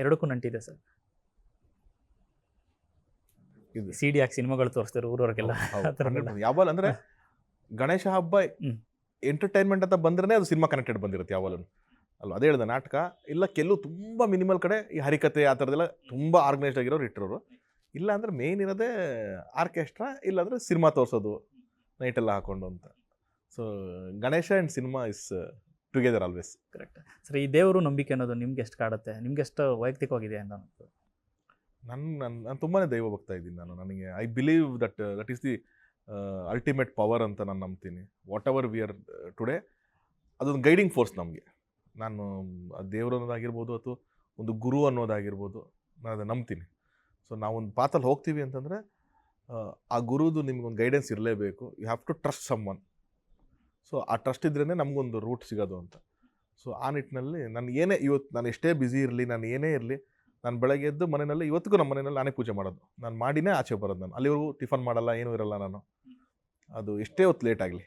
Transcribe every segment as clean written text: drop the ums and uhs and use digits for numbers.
ಎರಡಕ್ಕೂ ನಂಟಿದೆ ಸರ್. ಇದೆ. ಸಿಡಿ ಹಾಕಿ ಸಿನಿಮಾಗಳು ತೋರಿಸ್ತಾರೆ ಊರವ್ರಿಗೆಲ್ಲ. ಹೌದು, ಆ ಥರದ್ದೆಲ್ಲ. 100%. ಯಾವಾಗ ಅಂದ್ರೆ ಗಣೇಶ ಹಬ್ಬ ಹ್ಮ್. ಎಂಟರ್ಟೈನ್ಮೆಂಟ್ ಅಂತ ಬಂದ್ರೆ ಅದು ಸಿನಿಮಾ ಕನೆಕ್ಟೆಡ್ ಬಂದಿರುತ್ತೆ ಯಾವಾಗಲೂ ಅಲ್ವಾ. ಅದೇ ಹೇಳಿದೆ, ನಾಟಕ ಇಲ್ಲ ಕೆಲವು ತುಂಬ ಮಿನಿಮಲ್ ಕಡೆ ಈ ಹರಿಕತೆ ಆ ಥರದ್ದೆಲ್ಲ ತುಂಬ ಆರ್ಗನೈಸ್ಡ್ ಆಗಿರೋರು ಇಟ್ಟರೋರು. ಇಲ್ಲ ಅಂದ್ರೆ ಮೇನ್ ಇರೋದೇ ಆರ್ಕೆಸ್ಟ್ರಾ, ಇಲ್ಲಾಂದ್ರೆ ಸಿನಿಮಾ ತೋರಿಸೋದು ನೈಟೆಲ್ಲ ಹಾಕೊಂಡು ಅಂತ. So Ganesha and cinema is together always. Correct sir. ಈ ದೇವರು ನಂಬಿಕೆ ಅನ್ನೋದು ನಿಮ್ಗೆ ಎಷ್ಟು ಕಾಡುತ್ತೆ, ನಿಮ್ಗೆ ಎಷ್ಟು ವೈಯಕ್ತಿಕವಾಗಿದೆ ಅಂತ ಅನ್ಸುತ್ತೆ? ನಾನು ತುಂಬಾ ದೈವ ಭಕ್ತ ಇದ್ದೀನಿ. ನನಗೆ I believe that is the ultimate power ಅಂತ ನಾನು ನಂಬ್ತೀನಿ. Whatever we are today ಅದೊಂದು ಗೈಡಿಂಗ್ ಫೋರ್ಸ್ ನಮಗೆ. ನಾನು ದೇವರು ಅನ್ನೋದಾಗಿರ್ಬೋದು ಅಥವಾ ಒಂದು ಗುರು ಅನ್ನೋದಾಗಿರ್ಬೋದು, ನಾನು ಅದನ್ನು ನಂಬ್ತೀನಿ. ಸೊ ನಾವೊಂದು ಪಾತಲ್ಲಿ ಹೋಗ್ತೀವಿ ಅಂತಂದರೆ ಆ ಗುರುದು ನಿಮ್ಗೊಂದು ಗೈಡೆನ್ಸ್ ಇರಲೇಬೇಕು. You have to trust someone. So ಆ ಟ್ರಸ್ಟ್ ಇದ್ರೇ ನಮಗೊಂದು ರೂಟ್ ಸಿಗೋದು ಅಂತ. ಸೊ ಆ ನಿಟ್ಟಿನಲ್ಲಿ ನಾನು ಎಷ್ಟೇ ಬ್ಯುಸಿ ಇರಲಿ, ನಾನು ಏನೇ ಇರಲಿ, ನಾನು ಬೆಳಗ್ಗೆ ಎದ್ದು ಮನೆಯಲ್ಲಿ ಇವತ್ತಿಗೂ ನಮ್ಮ ಮನೆಯಲ್ಲಿ ನಾನೇ ಪೂಜೆ ಮಾಡೋದು. ನಾನು ಮಾಡಿನೇ ಆಚೆ ಬರೋದು. ನಾನು ಅಲ್ಲಿವರೆಗೂ ಟಿಫನ್ ಮಾಡಲ್ಲ, ಏನೂ ಇರಲ್ಲ. ನಾನು ಅದು ಎಷ್ಟೇ ಹೊತ್ತು ಲೇಟ್ ಆಗಲಿ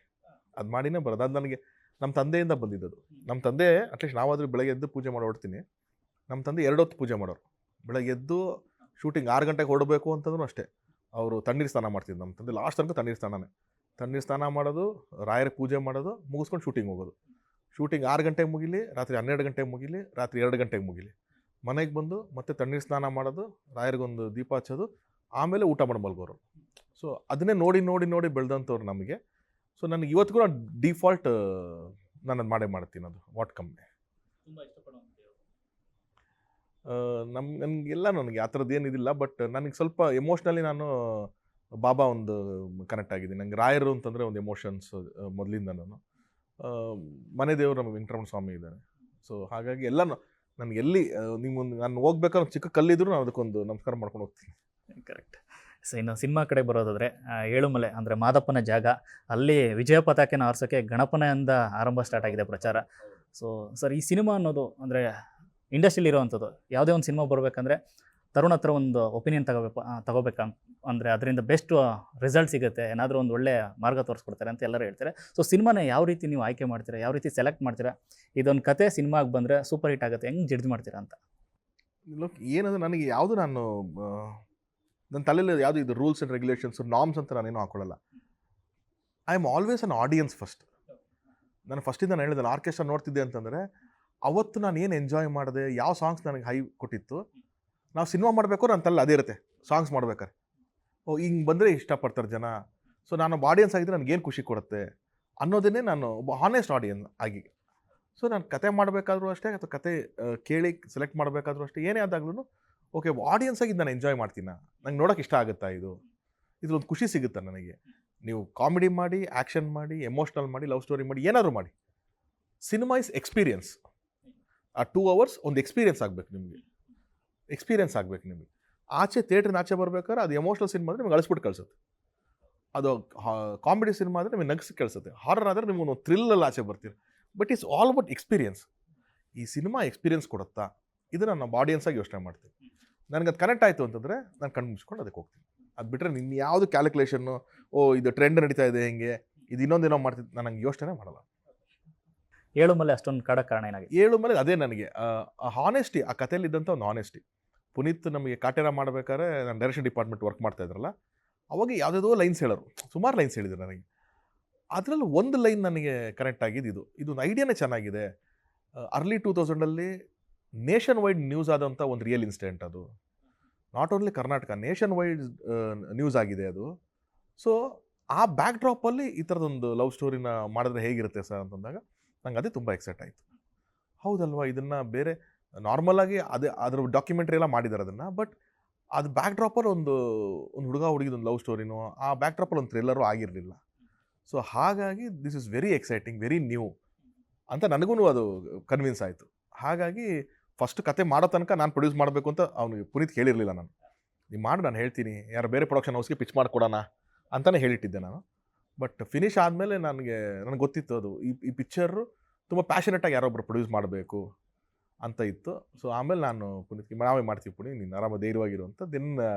ಅದು ಮಾಡಿನೇ ಬರೋದು. ಅದು ನನಗೆ ನಮ್ಮ ತಂದೆಯಿಂದ ಬಂದಿದ್ದದು. ನಮ್ಮ ತಂದೆ ಅಟ್ಲೀಸ್ಟ್ ನಾವಾದರೂ ಬೆಳಗ್ಗೆ ಎದ್ದು ಪೂಜೆ ಮಾಡಿ ಹೊಡ್ತೀನಿ. ನಮ್ಮ ತಂದೆ 2 ಹೊತ್ತು ಪೂಜೆ ಮಾಡೋರು. ಬೆಳಗ್ಗೆ ಎದ್ದು ಶೂಟಿಂಗ್ 6 ಗಂಟೆಗೆ ಹೊರಡಬೇಕು ಅಂತಂದ್ರೂ ಅಷ್ಟೇ ಅವರು ತಣ್ಣೀರು ಸ್ನಾನ ಮಾಡ್ತಿದ್ರು. ನಮ್ಮ ತಂದೆ ಲಾಸ್ಟ್ ತನಕ ತಣ್ಣೀರು ಸ್ನಾನ ಮಾಡೋದು, ರಾಯರಿಗೆ ಪೂಜೆ ಮಾಡೋದು, ಮುಗಿಸ್ಕೊಂಡು ಶೂಟಿಂಗ್ ಹೋಗೋದು. ಶೂಟಿಂಗ್ 6 ಗಂಟೆಗೆ ಮುಗಿಲಿ, ರಾತ್ರಿ 12 ಗಂಟೆಗೆ ಮುಗಿಲಿ, ರಾತ್ರಿ 2 ಗಂಟೆಗೆ ಮುಗಿಲಿ, ಮನೆಗೆ ಬಂದು ಮತ್ತೆ ತಣ್ಣೀರು ಸ್ನಾನ ಮಾಡೋದು, ರಾಯರಿಗೊಂದು ದೀಪ ಹಚ್ಚೋದು, ಆಮೇಲೆ ಊಟ ಮಾಡಿ ಮಲ್ಗೋರು. ಸೊ ಅದನ್ನೇ ನೋಡಿ ನೋಡಿ ನೋಡಿ ಬೆಳೆದಂಥವ್ರು ನಮಗೆ. ಸೊ ನನಗೆ ಇವತ್ತಿಗೂ ನಾನು ಡಿಫಾಲ್ಟ್ ನಾನು ಅದು ಮಾಡೇ ಮಾಡ್ತೀನಿ. ಅದು ವಾಟ್ ಕಂಪ್ನಿ ನನಗೆ ಆ ಥರದ್ದು ಏನಿದಿಲ್ಲ. ಬಟ್ ನನಗೆ ಸ್ವಲ್ಪ ಎಮೋಷ್ನಲಿ ನಾನು ಬಾಬಾ ಒಂದು ಕನೆಕ್ಟ್ ಆಗಿದ್ದೀನಿ. ನಂಗೆ ರಾಯರು ಅಂತಂದರೆ ಒಂದು ಎಮೋಷನ್ಸ್ ಮೊದಲಿಂದ. ಮನೆ ದೇವರು ನಮ್ಮ ವೆಂಕಟರಮಣ ಸ್ವಾಮಿ ಇದ್ದಾನೆ. ಸೊ ಹಾಗಾಗಿ ಎಲ್ಲ ನನಗೆ ಎಲ್ಲಿ ನಿಮ್ಮೊಂದು ನಾನು ಹೋಗ್ಬೇಕಾದ್ರೆ ಒಂದು ಚಿಕ್ಕ ಕಲ್ಲಿದ್ರು ನಾನು ಅದಕ್ಕೊಂದು ನಮಸ್ಕಾರ ಮಾಡ್ಕೊಂಡು ಹೋಗ್ತೀನಿ. ಕರೆಕ್ಟ್. ಸೊ ಇನ್ನು ಸಿನಿಮಾ ಕಡೆ ಬರೋದಾದರೆ ಏಳುಮಲೆ ಅಂದರೆ ಮಾದಪ್ಪನ ಜಾಗ, ಅಲ್ಲಿ ವಿಜಯ ಪತಾಕೆನ ಆರಿಸೋಕ್ಕೆ ಗಣಪನೆಯಿಂದ ಆರಂಭ ಸ್ಟಾರ್ಟ್ ಆಗಿದೆ ಪ್ರಚಾರ. ಸೊ ಸರ್, ಈ ಸಿನಿಮಾ ಅನ್ನೋದು ಅಂದರೆ ಇಂಡಸ್ಟ್ರಿಲಿ ಇರೋವಂಥದ್ದು. ಯಾವುದೇ ಒಂದು ಸಿನಿಮಾ ಬರಬೇಕಂದ್ರೆ ತರುಣ ಹತ್ರ ಒಂದು ಒಪಿನಿಯನ್ ತಗೋಬೇಕು ಅಂದರೆ ಅದರಿಂದ ಬೆಸ್ಟ್ ರಿಸಲ್ಟ್ ಸಿಗುತ್ತೆ, ಏನಾದರೂ ಒಂದು ಒಳ್ಳೆ ಮಾರ್ಗ ತೋರಿಸ್ಕೊಡ್ತಾರೆ ಅಂತ ಎಲ್ಲರೂ ಹೇಳ್ತಾರೆ. ಸೊ ಸಿನಿಮಾನ ಯಾವ ರೀತಿ ನೀವು ಆಯ್ಕೆ ಮಾಡ್ತೀರಾ, ಯಾವ ರೀತಿ ಸೆಲೆಕ್ಟ್ ಮಾಡ್ತೀರಾ? ಇದೊಂದು ಕತೆ ಸಿನಿಮಾಗೆ ಬಂದರೆ ಸೂಪರ್ ಹಿಟ್ ಆಗುತ್ತೆ, ಹೆಂಗೆ ಜಡ್ಜ್ ಮಾಡ್ತೀರಾ ಅಂತ? ಏನಂದ್ರೆ ನನಗೆ ಯಾವುದು ನನ್ನ ತಲೆಯಲ್ಲಿ ಯಾವುದು ಇದು ರೂಲ್ಸ್ ಆ್ಯಂಡ್ ರೆಗ್ಯುಲೇಷನ್ಸ್ ನಾರ್ಮ್ಸ್ ಅಂತ ನಾನೇನು ಹಾಕೊಳ್ಳಲ್ಲ. I am always on audience first. ನಾನು ಫಸ್ಟಿಂದ ನಾನು ಹೇಳಿದೆ, ಆರ್ಕೆಸ್ಟ್ರಾ ನೋಡ್ತಿದ್ದೆ ಅಂತಂದರೆ ಅವತ್ತು ನಾನು ಏನು ಎಂಜಾಯ್ ಮಾಡಿದೆ, ಯಾವ ಸಾಂಗ್ಸ್ ನನಗೆ ಹೈ ಕೊಟ್ಟಿತ್ತು. ನಾವು ಸಿನಿಮಾ ಮಾಡಬೇಕು ನನ್ನ ತಲೆ ಅದೇ ಇರುತ್ತೆ. ಸಾಂಗ್ಸ್ ಮಾಡ್ಬೇಕಾರೆ ಹಿಂಗೆ ಬಂದರೆ ಇಷ್ಟಪಡ್ತಾರೆ ಜನ. ಸೊ ನಾನು ಆಡಿಯನ್ಸ್ ಆಗಿದ್ದರೆ ನನಗೇನು ಖುಷಿ ಕೊಡುತ್ತೆ ಅನ್ನೋದನ್ನೇ ನಾನು ಒಬ್ಬ ಹಾನೆಸ್ಟ್ ಆಡಿಯನ್ಸ್ ಆಗಿ. ಸೊ ನಾನು ಕತೆ ಮಾಡಬೇಕಾದ್ರೂ ಅಷ್ಟೇ, ಅಥವಾ ಕತೆ ಕೇಳಿ ಸೆಲೆಕ್ಟ್ ಮಾಡಬೇಕಾದ್ರೂ ಅಷ್ಟೇ, ಏನೇ ಆದಾಗ್ಲೂ ಓಕೆ ಆಡಿಯನ್ಸ್ ಆಗಿ ನಾನು ಎಂಜಾಯ್ ಮಾಡ್ತೀನಿ. ನಂಗೆ ನೋಡೋಕೆ ಇಷ್ಟ ಆಗುತ್ತಾ, ಇದ್ರೊಂದು ಖುಷಿ ಸಿಗುತ್ತೆ ನನಗೆ. ನೀವು ಕಾಮಿಡಿ ಮಾಡಿ, ಆ್ಯಕ್ಷನ್ ಮಾಡಿ, ಎಮೋಷ್ನಲ್ ಮಾಡಿ, ಲವ್ ಸ್ಟೋರಿ ಮಾಡಿ, ಏನಾದರೂ ಮಾಡಿ, ಸಿನಿಮಾ ಇಸ್ ಎಕ್ಸ್ಪೀರಿಯನ್ಸ್. ಆ 2 hours ಒಂದು ಎಕ್ಸ್ಪೀರಿಯನ್ಸ್ ಆಗಬೇಕು ನಿಮಗೆ. ಆಚೆ ಥಿಯೇಟ್ರಿನ ಆಚೆ ಬರ್ಬೇಕಾದ್ರೆ ಅದು ಎಮೋಷ್ನಲ್ ಸಿನಿಮಾ ಅಂದರೆ ನಿಮ್ಗೆ ಅಳಿಸ್ಬಿಟ್ಟು ಕಳಿಸುತ್ತೆ. ಅದು ಕಾಮಿಡಿ ಸಿನಿಮಾ ಅಂದರೆ ನಿಮಗೆ ನಗಿಸಿ ಕಳಿಸುತ್ತೆ. ಹಾರರ್ ಆದರೆ ನಿಮ್ಗೆ ಒಂದು ಥ್ರಿಲ್ಲಲ್ಲಿ ಆಚೆ ಬರ್ತೀರಿ. But it's all about experience. ಈ ಸಿನಿಮಾ ಎಕ್ಸ್ಪೀರಿಯನ್ಸ್ ಕೊಡುತ್ತಾ, ಇದನ್ನು ನಮ್ಮ ಆಡಿಯನ್ಸಾಗಿ ಯೋಚನೆ ಮಾಡ್ತೀನಿ. ನನಗೆ ಅದು ಕನೆಕ್ಟ್ ಆಯಿತು ಅಂತಂದರೆ ನಾನು ಕಣ್ಣು ಮುಚ್ಕೊಂಡು ಅದಕ್ಕೆ ಹೋಗ್ತೀನಿ. ಅದು ಬಿಟ್ಟರೆ ನಿನ್ನ ಯಾವುದು ಕ್ಯಾಲ್ಕುಲೇಷನ್ನು, ಇದು ಟ್ರೆಂಡ್ ನಡೀತಾ ಇದೆ ಹೆಂಗೆ, ಇದು ಇನ್ನೊಂದೇನೋ ಮಾಡ್ತಿದ್ದು, ನಾನು ಹಂಗೆ ಯೋಚನೆ ಮಾಡಲ್ಲ. ಏಳುಮಲೆ ಅಷ್ಟೊಂದು ಕಾಡಕ್ಕೆ ಕಾರಣ ಏನಾಗಿದೆ? ಏಳುಮಲೆ ಅದೇ ನನಗೆ ಹಾನೆಸ್ಟಿ, ಆ ಕಥೆಯಲ್ಲಿದ್ದಂಥ ಒಂದು ಹಾನೆಸ್ಟಿ. ಪುನೀತ್ ನಮಗೆ ಕಾಟೇರ ಮಾಡಬೇಕಾದ್ರೆ ನಾನು ಡೈರೆಕ್ಷನ್ ಡಿಪಾರ್ಟ್ಮೆಂಟ್ ವರ್ಕ್ ಮಾಡ್ತಾ ಇದ್ರಲ್ಲ, ಅವಾಗ ಯಾವುದಾದೋ ಲೈನ್ಸ್ ಹೇಳೋರು, ಸುಮಾರು ಲೈನ್ಸ್ ಹೇಳಿದ್ರು ನನಗೆ. ಅದರಲ್ಲಿ ಒಂದು ಲೈನ್ ನನಗೆ ಕನೆಕ್ಟ್ ಆಗಿದ್ದು ಇದೊಂದು ಐಡಿಯಾನೇ ಚೆನ್ನಾಗಿದೆ. ಅರ್ಲಿ 2000 ನೇಷನ್ ವೈಡ್ ನ್ಯೂಸ್ ಆದಂಥ ಒಂದು ರಿಯಲ್ ಇನ್ಸಿಡೆಂಟ್ ಅದು. Not only Karnataka, nation wide news ಆಗಿದೆ ಅದು. ಸೊ ಆ ಬ್ಯಾಕ್ ಡ್ರಾಪಲ್ಲಿ ಈ ಥರದೊಂದು ಲವ್ ಸ್ಟೋರಿನ ಮಾಡಿದ್ರೆ ಹೇಗಿರುತ್ತೆ ಸರ್ ಅಂತಂದಾಗ ನಂಗೆ ಅದೇ ತುಂಬ ಎಕ್ಸೈಟ್ ಆಯಿತು. ಹೌದಲ್ವಾ, ಇದನ್ನು ಬೇರೆ ನಾರ್ಮಲಾಗಿ ಅದ್ರ ಡಾಕ್ಯುಮೆಂಟ್ರಿ ಎಲ್ಲ ಮಾಡಿದ್ದಾರೆ ಅದನ್ನು. ಬಟ್ ಅದು ಬ್ಯಾಕ್ ಡ್ರಾಪಲ್ಲಿ ಒಂದು ಹುಡುಗ ಹುಡುಗಿದೊಂದು ಲವ್ ಸ್ಟೋರಿನೂ, ಆ ಬ್ಯಾಕ್ ಡ್ರಾಪಲ್ಲಿ ಒಂದು ಥ್ರಿಲ್ಲರೂ ಆಗಿರಲಿಲ್ಲ. ಸೊ ಹಾಗಾಗಿ this is very exciting, very new ಅಂತ ನನಗೂ ಅದು ಕನ್ವಿನ್ಸ್ ಆಯಿತು. ಹಾಗಾಗಿ ಫಸ್ಟ್ ಕತೆ ಮಾಡೋ ತನಕ ನಾನು ಪ್ರೊಡ್ಯೂಸ್ ಮಾಡಬೇಕು ಅಂತ ಅವನಿಗೆ ಪುನೀತ್ ಹೇಳಿರಲಿಲ್ಲ. ನೀವು ಮಾಡಿ ನಾನು ಹೇಳ್ತೀನಿ, ಯಾರು ಬೇರೆ ಪ್ರೊಡಕ್ಷನ್ ಹೌಸ್ಗೆ ಪಿಚ್ ಮಾಡಿಕೊಡೋಣ ಅಂತಲೇ ಹೇಳಿಟ್ಟಿದ್ದೆ ನಾನು. ಬಟ್ ಫಿನಿಶ್ ಆದಮೇಲೆ ನನಗೆ ಗೊತ್ತಿತ್ತು ಅದು ಈ ಪಿಕ್ಚರು ತುಂಬ ಪ್ಯಾಷನೆಟಾಗಿ ಯಾರೊಬ್ಬರು ಪ್ರೊಡ್ಯೂಸ್ ಮಾಡಬೇಕು ಅಂತ ಇತ್ತು. ಸೊ ಆಮೇಲೆ ನಾನು ಪುನೀತ್ಗೆ ನಾವೇ ಮಾಡ್ತೀವಿ ಪುನೀತ್, ನೀನು ಆರಾಮ ಧೈರ್ಯವಾಗಿರು ಅಂತ. Then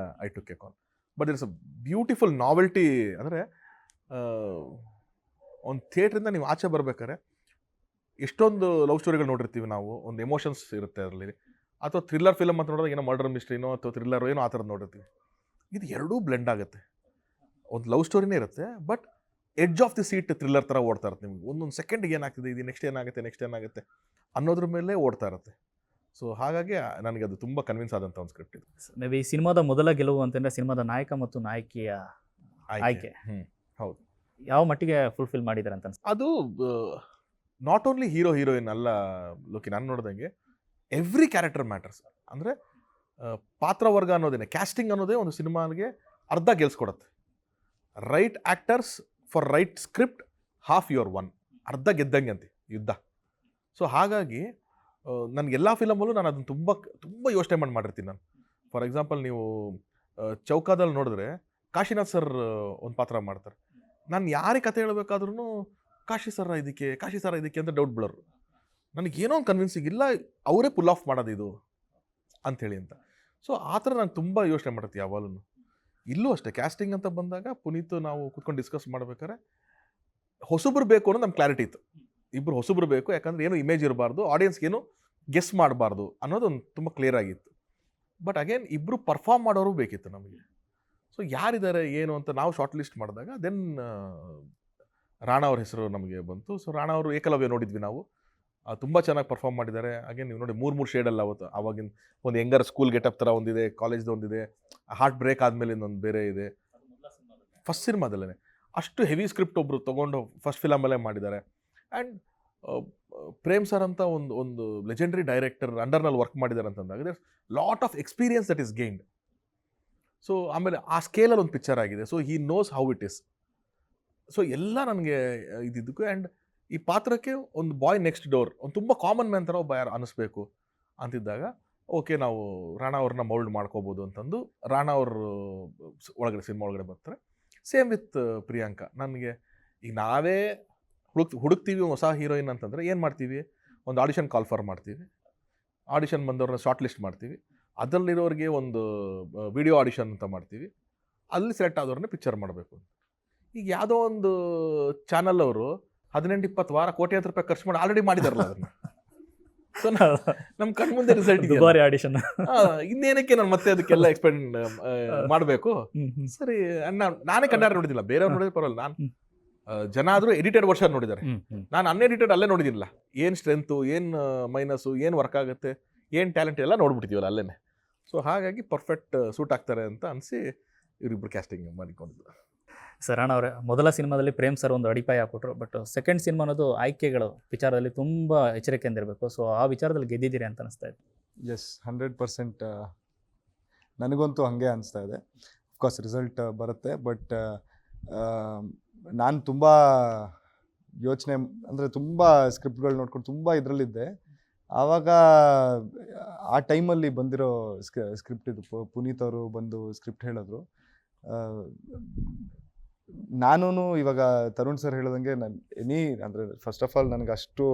I took a call. But it's a beautiful novelty. ಅಂದರೆ ಒಂದು ಥಿಯೇಟ್ರಿಂದ ನೀವು ಆಚೆ ಬರ್ಬೇಕಾದ್ರೆ ಎಷ್ಟೊಂದು ಲವ್ ಸ್ಟೋರಿಗಳು ನೋಡಿರ್ತೀವಿ ನಾವು, ಒಂದು ಎಮೋಷನ್ಸ್ ಇರುತ್ತೆ ಅದರಲ್ಲಿ. ಅಥವಾ ಥ್ರಿಲ್ಲರ್ ಫಿಲಮ್ ಅಂತ ನೋಡಿದಾಗ ಏನೋ ಮರ್ಡರ್ ಮಿಸ್ಟ್ರಿನೋ ಅಥವಾ ಥ್ರಿಲ್ಲರ್ ಏನೋ ಆ ಥರದ್ದು ನೋಡಿರ್ತೀವಿ. ಇದು ಎರಡೂ ಬ್ಲೆಂಡ್ ಆಗುತ್ತೆ. ಒಂದು ಲವ್ ಸ್ಟೋರಿನೇ ಇರುತ್ತೆ, but edge of the seat thriller ಥರ ಓಡ್ತಾ ಇರುತ್ತೆ. ನಿಮ್ಗೆ ಒಂದೊಂದು ಸೆಕೆಂಡ್ಗೆ ಏನಾಗ್ತದೆ, ಇದು ನೆಕ್ಸ್ಟ್ ಏನಾಗುತ್ತೆ ಅನ್ನೋದ್ರ ಮೇಲೆ ಓಡ್ತಾ ಇರುತ್ತೆ. ಸೊ ಹಾಗಾಗಿ ನನಗೆ ಅದು ತುಂಬ ಕನ್ವಿನ್ಸ್ ಆದಂಥ ಒಂದು ಸ್ಕ್ರಿಪ್ಟ್ ಇದು. ಮೇ ಬಿ ಸಿನಿಮಾದ ಮೊದಲ ಗೆಲುವು ಅಂತಂದರೆ ಸಿನಿಮಾದ ನಾಯಕ ಮತ್ತು ನಾಯಕಿಯ ಆಯ್ಕೆ ಹೌದು. ಯಾವ ಮಟ್ಟಿಗೆ ಫುಲ್ಫಿಲ್ ಮಾಡಿದ್ದಾರೆ ಅಂತ ಅನ್ಸುತ್ತೆ? ಅದು ನಾಟ್ ಓನ್ಲಿ ಹೀರೋಯಿನ್ ಅಲ್ಲ ಲೋಕಿ, ನಾನು ನೋಡಿದಂಗೆ ಎವ್ರಿ ಕ್ಯಾರೆಕ್ಟರ್ ಮ್ಯಾಟರ್ಸ್. ಅಂದರೆ ಪಾತ್ರವರ್ಗ ಅನ್ನೋದೇನೆ, ಕ್ಯಾಸ್ಟಿಂಗ್ ಅನ್ನೋದೇ ಒಂದು ಸಿನಿಮಾಗೆ ಅರ್ಧ ಗೆಲ್ಸ್ಕೊಡುತ್ತೆ. Right actors for right script half your one, ಅರ್ಧ ಗೆದ್ದಂಗೆ ಅಂತೆ ಯುದ್ಧ. ಸೊ ಹಾಗಾಗಿ ನನಗೆಲ್ಲ ಫಿಲಮಲ್ಲೂ ನಾನು ಅದನ್ನು ತುಂಬ ತುಂಬ ಯೋಚನೆ ಮಾಡಿರ್ತೀನಿ ನಾನು. ಫಾರ್ ಎಕ್ಸಾಂಪಲ್ ನೀವು ಚೌಕಾದಲ್ಲಿ ನೋಡಿದ್ರೆ ಕಾಶಿನಾಥ್ ಸರ್ ಒಂದು ಪಾತ್ರ ಮಾಡ್ತಾರೆ. ನಾನು ಯಾರಿಗೆ ಕತೆ ಹೇಳಬೇಕಾದ್ರೂ ಕಾಶಿ ಸರ ಇದಕ್ಕೆ ಅಂತ ಡೌಟ್ ಬಿಡೋರು. ನನಗೇನೋ ಒಂದು ಕನ್ವಿನ್ಸಿಂಗ್ ಇಲ್ಲ, ಅವರೇ ಪುಲ್ ಆಫ್ ಮಾಡೋದು ಇದು ಅಂಥೇಳಿ ಅಂತ. ಸೊ ಆ ಥರ ನಾನು ತುಂಬ ಯೋಚನೆ ಮಾಡಿರ್ತೀನಿ ಯಾವಾಗಲೂ. ಇಲ್ಲೂ ಅಷ್ಟೇ ಕ್ಯಾಸ್ಟಿಂಗ್ ಅಂತ ಬಂದಾಗ ಪುನೀತ್ ನಾವು ಕೂತ್ಕೊಂಡು ಡಿಸ್ಕಸ್ ಮಾಡ್ಬೇಕಾದ್ರೆ ಹೊಸಬ್ರು ಬೇಕು ಅನ್ನೋದು ನಮ್ಮ ಕ್ಲಾರಿಟಿ ಇತ್ತು. ಇಬ್ಬರು ಹೊಸಬ್ರು ಬೇಕು, ಯಾಕಂದರೆ ಏನು ಇಮೇಜ್ ಇರಬಾರ್ದು, ಆಡಿಯನ್ಸ್ಗೆ ಏನು ಗೆಸ್ ಮಾಡಬಾರ್ದು ಅನ್ನೋದು ಒಂದು ತುಂಬ ಕ್ಲಿಯರ್ ಆಗಿತ್ತು. ಬಟ್ ಅಗೇನ್ ಇಬ್ಬರು ಪರ್ಫಾರ್ಮ್ ಮಾಡೋರು ಬೇಕಿತ್ತು ನಮಗೆ. ಸೊ ಯಾರಿದ್ದಾರೆ ಏನು ಅಂತ ನಾವು ಶಾರ್ಟ್ ಲಿಸ್ಟ್ ಮಾಡಿದಾಗ ದೆನ್ ರಾಣಾ ಅವ್ರ ಹೆಸರು ನಮಗೆ ಬಂತು. ಸೊ ರಾಣಾ ಅವರು ಏಕಲವ್ಯ ನೋಡಿದ್ವಿ ನಾವು, ತುಂಬ ಚೆನ್ನಾಗಿ ಪರ್ಫಾರ್ಮ್ ಮಾಡಿದ್ದಾರೆ. ಹಾಗೆ ನೀವು ನೋಡಿ ಮೂರು ಶೇಡಲ್ಲ ಅವತ್ತು, ಆವಾಗಿನ ಒಂದು ಹೆಂಗಾರ ಸ್ಕೂಲ್ ಗೆಟಪ್ ಥರ ಒಂದಿದೆ, ಕಾಲೇಜ್ದು ಒಂದಿದೆ, ಹಾರ್ಟ್ ಬ್ರೇಕ್ ಆದಮೇಲೆ ಇನ್ನೊಂದು ಬೇರೆ ಇದೆ. ಫಸ್ಟ್ ಸಿನಿಮಾದಲ್ಲೇ ಅಷ್ಟು ಹೆವಿ ಸ್ಕ್ರಿಪ್ಟ್ ಒಬ್ಬರು ತೊಗೊಂಡು ಫಸ್ಟ್ ಫಿಲಮಲ್ಲೇ ಮಾಡಿದ್ದಾರೆ. ಆ್ಯಂಡ್ ಪ್ರೇಮ್ ಸರ್ ಅಂತ ಒಂದು ಲೆಜೆಂಡರಿ ಡೈರೆಕ್ಟರ್ ಅಂಡರ್ನಲ್ಲಿ ವರ್ಕ್ ಮಾಡಿದ್ದಾರೆ ಅಂತಂದಾಗ there lot of experience that is gained. So ಆಮೇಲೆ ಆ ಸ್ಕೇಲಲ್ಲಿ ಒಂದು ಪಿಕ್ಚರ್ ಆಗಿದೆ. So he knows how it is. So ಎಲ್ಲ ನನಗೆ ಇದ್ದಿದ್ದಕ್ಕೂ. ಆ್ಯಂಡ್ ಈ ಪಾತ್ರಕ್ಕೆ ಒಂದು ಬಾಯ್ ನೆಕ್ಸ್ಟ್ ಡೋರ್, ಒಂದು ತುಂಬ ಕಾಮನ್ ಮ್ಯಾನ್ ಥರ ಒಬ್ಬ ಯಾರು ಅನ್ನಿಸ್ಬೇಕು ಅಂತಿದ್ದಾಗ ಓಕೆ ನಾವು ರಾಣಾ ಅವ್ರನ್ನ ಮೌಲ್ಡ್ ಮಾಡ್ಕೋಬೋದು ಅಂತಂದು ರಾಣಾ ಅವರು ಒಳಗಡೆ ಸಿನಿಮಾ ಒಳಗಡೆ ಬರ್ತಾರೆ. Same with Priyanka. ನನಗೆ ಈಗ ನಾವೇ ಹುಡುಕ್ತೀವಿ ಹೊಸ ಹೀರೋಯಿನ್ ಅಂತಂದರೆ ಏನು ಮಾಡ್ತೀವಿ, ಒಂದು ಆಡಿಷನ್ ಕಾಲ್ಫರ್ ಮಾಡ್ತೀವಿ, ಆಡಿಷನ್ ಬಂದವ್ರನ್ನ ಶಾರ್ಟ್ ಲಿಸ್ಟ್ ಮಾಡ್ತೀವಿ, ಅದರಲ್ಲಿರೋರಿಗೆ ಒಂದು ವಿಡಿಯೋ ಆಡಿಷನ್ ಅಂತ ಮಾಡ್ತೀವಿ, ಅಲ್ಲಿ ಸೆಲೆಕ್ಟ್ ಆದವ್ರನ್ನ ಪಿಕ್ಚರ್ ಮಾಡಬೇಕು. ಈಗ ಯಾವುದೋ ಒಂದು ಚಾನಲ್ ಅವರು 18-20 ವಾರ ಕೋಟ್ಯಾಂತರ ರೂಪಾಯಿ ಖರ್ಚು ಮಾಡಿ ಆಲ್ರೆಡಿ ಮಾಡಿದಾರಲ್ಲ ಅದನ್ನು. ಸೊ ನಮ್ಮ ಕಣ್ಣು ಮುಂದೆ ರಿಸಲ್ಟ್ ಇದೆ, ಆಡಿಷನ್. ಇನ್ನೇನಕ್ಕೆ ನಾನು ಮತ್ತೆ ಅದಕ್ಕೆಲ್ಲ ಎಕ್ಸ್ಪೆಂಡ್ ಮಾಡಬೇಕು? ಸರಿ, ನಾನೇ ಕಣ್ಣಾರೆ ನೋಡಿದಿಲ್ಲ, ಬೇರೆಯವ್ರು ನೋಡಿದ್ರೆ ಪರವಾಗಿಲ್ಲ. ನಾನು ಜನ ಆದರೂ ಎಡಿಟೆಡ್ ವರ್ಷನ್ ನೋಡಿದ್ದಾರೆ, ನಾನು ಅನ್ಎಡಿಟೆಡ್ ಅಲ್ಲೇ ನೋಡಿದಿಲ್ಲ. ಏನು ಸ್ಟ್ರೆಂತು, ಏನು ಮೈನಸ್ಸು, ಏನು ವರ್ಕ್ ಆಗುತ್ತೆ, ಏನು ಟ್ಯಾಲೆಂಟ್ ಎಲ್ಲ ನೋಡ್ಬಿಡ್ತೀವಲ್ಲ ಅಲ್ಲೇ. ಸೊ ಹಾಗಾಗಿ ಪರ್ಫೆಕ್ಟ್ ಸೂಟ್ ಆಗ್ತಾರೆ ಅಂತ ಅನಿಸಿ ಇವರಿಬ್ಬರು ಕ್ಯಾಸ್ಟಿಂಗ್ ಮಾಡಿಕೊಂಡಿದ್ದು. ಸರ್ ಅಣ್ಣ ಅವರೇ, ಮೊದಲ ಸಿನಿಮಾದಲ್ಲಿ ಪ್ರೇಮ್ ಸರ್ ಒಂದು ಅಡಿಪಾಯ ಹಾಕ್ಕೊಟ್ರು, ಬಟ್ ಸೆಕೆಂಡ್ ಸಿನಿಮಾ ಅನ್ನೋದು ಆಯ್ಕೆಗಳು ವಿಚಾರದಲ್ಲಿ ತುಂಬ ಎಚ್ಚರಿಕೆಯಿಂದ ಇರಬೇಕು. ಸೊ ಆ ವಿಚಾರದಲ್ಲಿ ಗೆದ್ದಿದ್ದೀರಿ ಅಂತ ಅನಿಸ್ತಾ ಇದೆ. ಎಸ್, 100% ನನಗಂತೂ ಹಾಗೆ ಅನಿಸ್ತಾ ಇದೆ. ಅಫ್ಕೋರ್ಸ್ ರಿಸಲ್ಟ್ ಬರುತ್ತೆ, ಬಟ್ ನಾನು ತುಂಬ ಯೋಚನೆ ಅಂದರೆ ತುಂಬ ಸ್ಕ್ರಿಪ್ಟ್ಗಳು ನೋಡ್ಕೊಂಡು ತುಂಬ ಇದರಲ್ಲಿದ್ದೆ. ಆವಾಗ ಆ ಟೈಮಲ್ಲಿ ಬಂದಿರೋ ಸ್ಕ್ರಿಪ್ಟ್ ಇದು, ಪುನೀತ್ ಅವರು ಬಂದು ಸ್ಕ್ರಿಪ್ಟ್ ಹೇಳಿದ್ರು. ನಾನು ಇವಾಗ ತರುಣ್ ಸರ್ ಹೇಳ್ದಂಗೆ ನಾನು ಅಂದರೆ ಫಸ್ಟ್ ಆಫ್ ಆಲ್ ನನಗೆ ಅಷ್ಟು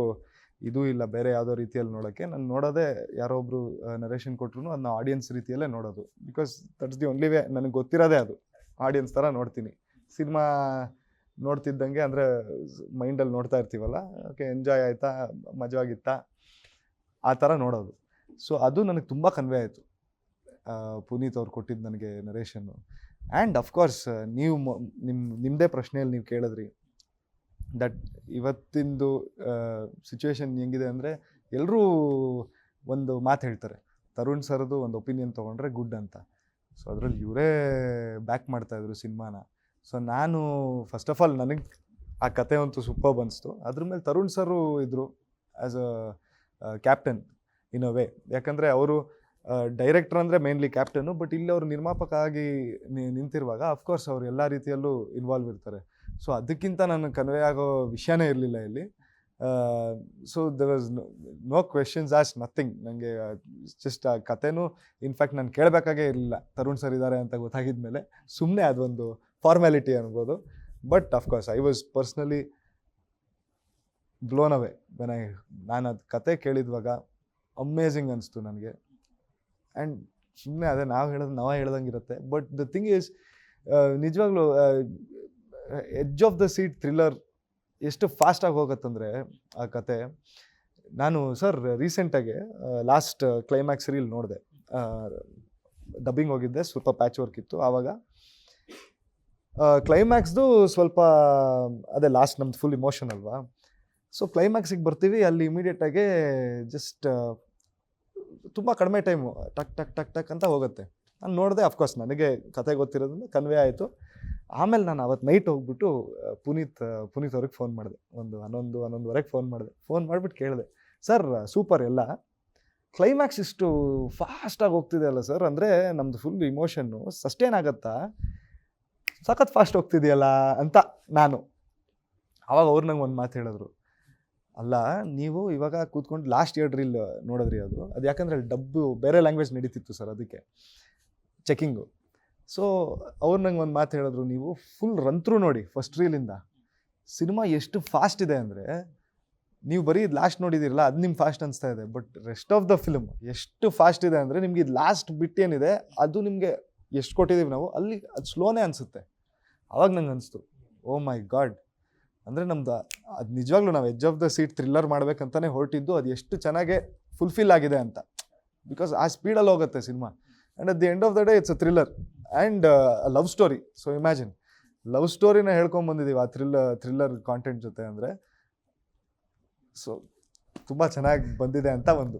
ಇದು ಇಲ್ಲ ಬೇರೆ ಯಾವುದೋ ರೀತಿಯಲ್ಲಿ ನೋಡೋಕ್ಕೆ. ನಾನು ನೋಡೋದೇ ಯಾರೋ ಒಬ್ಬರು ನರೇಷನ್ ಕೊಟ್ಟರು ಅದನ್ನ ಆಡಿಯನ್ಸ್ ರೀತಿಯಲ್ಲೇ ನೋಡೋದು. Because that's the only way. ನನಗೆ ಗೊತ್ತಿರೋದೇ ಅದು, ಆಡಿಯನ್ಸ್ ಥರ ನೋಡ್ತೀನಿ. ಸಿನಿಮಾ ನೋಡ್ತಿದ್ದಂಗೆ ಅಂದರೆ ಮೈಂಡಲ್ಲಿ ನೋಡ್ತಾ ಇರ್ತೀವಲ್ಲ, ಓಕೆ ಎಂಜಾಯ್ ಆಯಿತಾ, ಮಜವಾಗಿತ್ತಾ, ಆ ಥರ ನೋಡೋದು. ಸೊ ಅದು ನನಗೆ ತುಂಬ ಕನ್ವೆ ಆಯಿತು ಪುನೀತ್ ಅವ್ರು ಕೊಟ್ಟಿದ್ದು ನನಗೆ ನರೇಷನ್ನು. ಆ್ಯಂಡ್ ಅಫ್ಕೋರ್ಸ್ ನೀವು ನಿಮ್ಮದೇ ಪ್ರಶ್ನೆಯಲ್ಲಿ ನೀವು ಕೇಳಿದ್ರಿ ದಟ್ ಇವತ್ತಿಂದು ಸಿಚುವೇಶನ್ ಹೆಂಗಿದೆ ಅಂದರೆ ಎಲ್ಲರೂ ಒಂದು ಮಾತು ಹೇಳ್ತಾರೆ, ತರುಣ್ ಸರ್ದು ಒಂದು ಒಪಿನಿಯನ್ ತೊಗೊಂಡ್ರೆ ಗುಡ್ ಅಂತ. ಸೊ ಅದರಲ್ಲಿ ಇವರೇ ಬ್ಯಾಕ್ ಮಾಡ್ತಾಯಿದ್ರು ಸಿನಿಮಾನ. ಸೊ ನಾನು ಫಸ್ಟ್ ಆಫ್ ಆಲ್ ನನಗೆ ಆ ಕತೆ ಅಂತೂ ಸೂಪರ್ ಅನಿಸ್ತು. ಅದ್ರ ಮೇಲೆ ತರುಣ್ ಸರು ಇದ್ದರು as a captain in a way. ಯಾಕಂದರೆ ಅವರು ಡೈರೆಕ್ಟರ್ ಅಂದರೆ ಮೇನ್ಲಿ ಕ್ಯಾಪ್ಟನ್ನು, ಬಟ್ ಇಲ್ಲಿ ಅವರು ನಿರ್ಮಾಪಕ ಆಗಿ ನಿಂತಿರುವಾಗ ಅಫ್ಕೋರ್ಸ್ ಅವರು ಎಲ್ಲ ರೀತಿಯಲ್ಲೂ ಇನ್ವಾಲ್ವ್ ಇರ್ತಾರೆ. ಸೊ ಅದಕ್ಕಿಂತ ನನಗೆ ಕನ್ವೆ ಆಗೋ ವಿಷಯನೇ ಇರಲಿಲ್ಲ ಇಲ್ಲಿ. So there was no questions as nothing. ನನಗೆ ಜಸ್ಟ್ ಆ ಕತೆನೂ ಇನ್ಫ್ಯಾಕ್ಟ್ ನಾನು ಕೇಳಬೇಕಾಗೇ ಇರಲಿಲ್ಲ, ತರುಣ್ ಸರ್ ಇದ್ದಾರೆ ಅಂತ ಗೊತ್ತಾಗಿದ ಮೇಲೆ ಸುಮ್ಮನೆ ಅದೊಂದು ಫಾರ್ಮ್ಯಾಲಿಟಿ ಅನ್ಬೋದು. But of course I was personally blown away ನಾನು ಅದು ಕತೆ ಕೇಳಿದ್ವಾಗ ಅಮೇಝಿಂಗ್ ಅನಿಸ್ತು ನನಗೆ. ಆ್ಯಂಡ್ ಸುಮ್ಮನೆ ಅದೇ ನಾವು ಹೇಳ್ದಂಗೆ ಇರುತ್ತೆ. ಬಟ್ ದ ಥಿಂಗ್ ಈಸ್ ನಿಜವಾಗ್ಲೂ edge of the seat thriller ಎಷ್ಟು ಫಾಸ್ಟಾಗಿ ಹೋಗುತ್ತಂದರೆ ಆ ಕತೆ ನಾನು ಸರ್ ರೀಸೆಂಟಾಗಿ ಲಾಸ್ಟ್ ಕ್ಲೈಮ್ಯಾಕ್ಸ್ ರೀಲ್ ನೋಡಿದೆ, ಡಬ್ಬಿಂಗ್ ಹೋಗಿದ್ದೆ, ಸ್ವಲ್ಪ ಪ್ಯಾಚ್ ವರ್ಕ್ ಇತ್ತು. ಆವಾಗ ಕ್ಲೈಮ್ಯಾಕ್ಸ್ದು ಸ್ವಲ್ಪ ಅದೇ ಲಾಸ್ಟ್ ನಮ್ದು ಫುಲ್ ಇಮೋಷನ್ ಅಲ್ವಾ. ಸೊ ಕ್ಲೈಮ್ಯಾಕ್ಸಿಗೆ ಬರ್ತೀವಿ, ಅಲ್ಲಿ ಇಮಿಡಿಯೇಟಾಗಿ ಜಸ್ಟ್ ತುಂಬ ಕಡಿಮೆ ಟೈಮು ಟಕ್ ಟಕ್ ಟಕ್ ಟಕ್ ಅಂತ ಹೋಗುತ್ತೆ. ನಾನು ನೋಡಿದೆ, ಅಫ್ಕೋರ್ಸ್ ನನಗೆ ಕತೆ ಗೊತ್ತಿರೋದ್ರಿಂದ ಕನ್ವೆ ಆಯಿತು. ಆಮೇಲೆ ನಾನು ಅವತ್ತು ನೈಟ್ ಹೋಗ್ಬಿಟ್ಟು ಪುನೀತ್ ಅವ್ರಿಗೆ ಫೋನ್ ಮಾಡಿದೆ, ಒಂದು 11:30 ಫೋನ್ ಮಾಡಿದೆ. ಫೋನ್ ಮಾಡಿಬಿಟ್ಟು ಕೇಳಿದೆ, ಸರ್ ಸೂಪರ್ ಎಲ್ಲ, ಕ್ಲೈಮ್ಯಾಕ್ಸ್ ಇಷ್ಟು ಫಾಸ್ಟಾಗಿ ಹೋಗ್ತಿದೆ ಅಲ್ಲ ಸರ್, ಅಂದರೆ ನಮ್ಮದು ಫುಲ್ ಇಮೋಷನ್ನು ಸಸ್ಟೇನ್ ಆಗುತ್ತಾ, ಸಖತ್ ಫಾಸ್ಟ್ ಹೋಗ್ತಿದೆಯಲ್ಲ ಅಂತ ನಾನು. ಆವಾಗ ಅವ್ರು ನಂಗೆ ಒಂದು ಮಾತು ಹೇಳಿದ್ರು, ಅಲ್ಲ ನೀವು ಇವಾಗ ಕೂತ್ಕೊಂಡು ಲಾಸ್ಟ್ ಇಯರ್ ರೀಲ್ ನೋಡಿದ್ರಿ, ಅದು ಯಾಕಂದರೆ ಅಲ್ಲಿ ಡಬ್ಬು ಬೇರೆ ಲ್ಯಾಂಗ್ವೇಜ್ ನಡೀತಿತ್ತು ಸರ್, ಅದಕ್ಕೆ ಚೆಕಿಂಗು. ಸೊ ಅವ್ರು ನಂಗೆ ಒಂದು ಮಾತು ಹೇಳಿದ್ರು, ನೀವು ಫುಲ್ ರನ್-ಥ್ರೂ ನೋಡಿ ಫಸ್ಟ್ ರೀಲಿಂದ, ಸಿನಿಮಾ ಎಷ್ಟು ಫಾಸ್ಟ್ ಇದೆ ಅಂದರೆ, ನೀವು ಬರೀ ಲಾಸ್ಟ್ ನೋಡಿದಿರಲ್ಲ ಅದು ನಿಮ್ಗೆ ಫಾಸ್ಟ್ ಅನಿಸ್ತಾ ಇದೆ, but rest of the film ಎಷ್ಟು ಫಾಸ್ಟ್ ಇದೆ ಅಂದರೆ, ನಿಮ್ಗೆ ಇದು ಲಾಸ್ಟ್ ಬಿಟ್ ಏನಿದೆ ಅದು ನಿಮಗೆ ಎಷ್ಟು ಕೊಟ್ಟಿದ್ದೀವಿ ನಾವು, ಅಲ್ಲಿ ಅದು ಸ್ಲೋನೇ ಅನಿಸುತ್ತೆ. ಆವಾಗ ನಂಗೆ ಅನಿಸ್ತು, ಓ ಮೈ ಗಾಡ್, ಅಂದರೆ ನಮ್ದು ಅದು ನಿಜವಾಗ್ಲೂ ನಾವು edge of the seat thriller ಮಾಡ್ಬೇಕಂತಾನೆ ಹೊರಟಿದ್ದು, ಅದು ಎಷ್ಟು ಚೆನ್ನಾಗೆ ಫುಲ್ಫಿಲ್ ಆಗಿದೆ ಅಂತ. ಬಿಕಾಸ್ ಆ ಸ್ಪೀಡಲ್ಲಿ ಹೋಗುತ್ತೆ cinema, and at the end of the day it's a thriller and love story. So imagine, love ಸ್ಟೋರಿನ ಹೇಳ್ಕೊಂಬಂದಿದ್ದೀವಿ ಆ ಥ್ರಿಲ್ಲರ್ ಕಾಂಟೆಂಟ್ ಜೊತೆ ಅಂದರೆ. ಸೊ ತುಂಬ ಚೆನ್ನಾಗಿ ಬಂದಿದೆ ಅಂತ ಒಂದು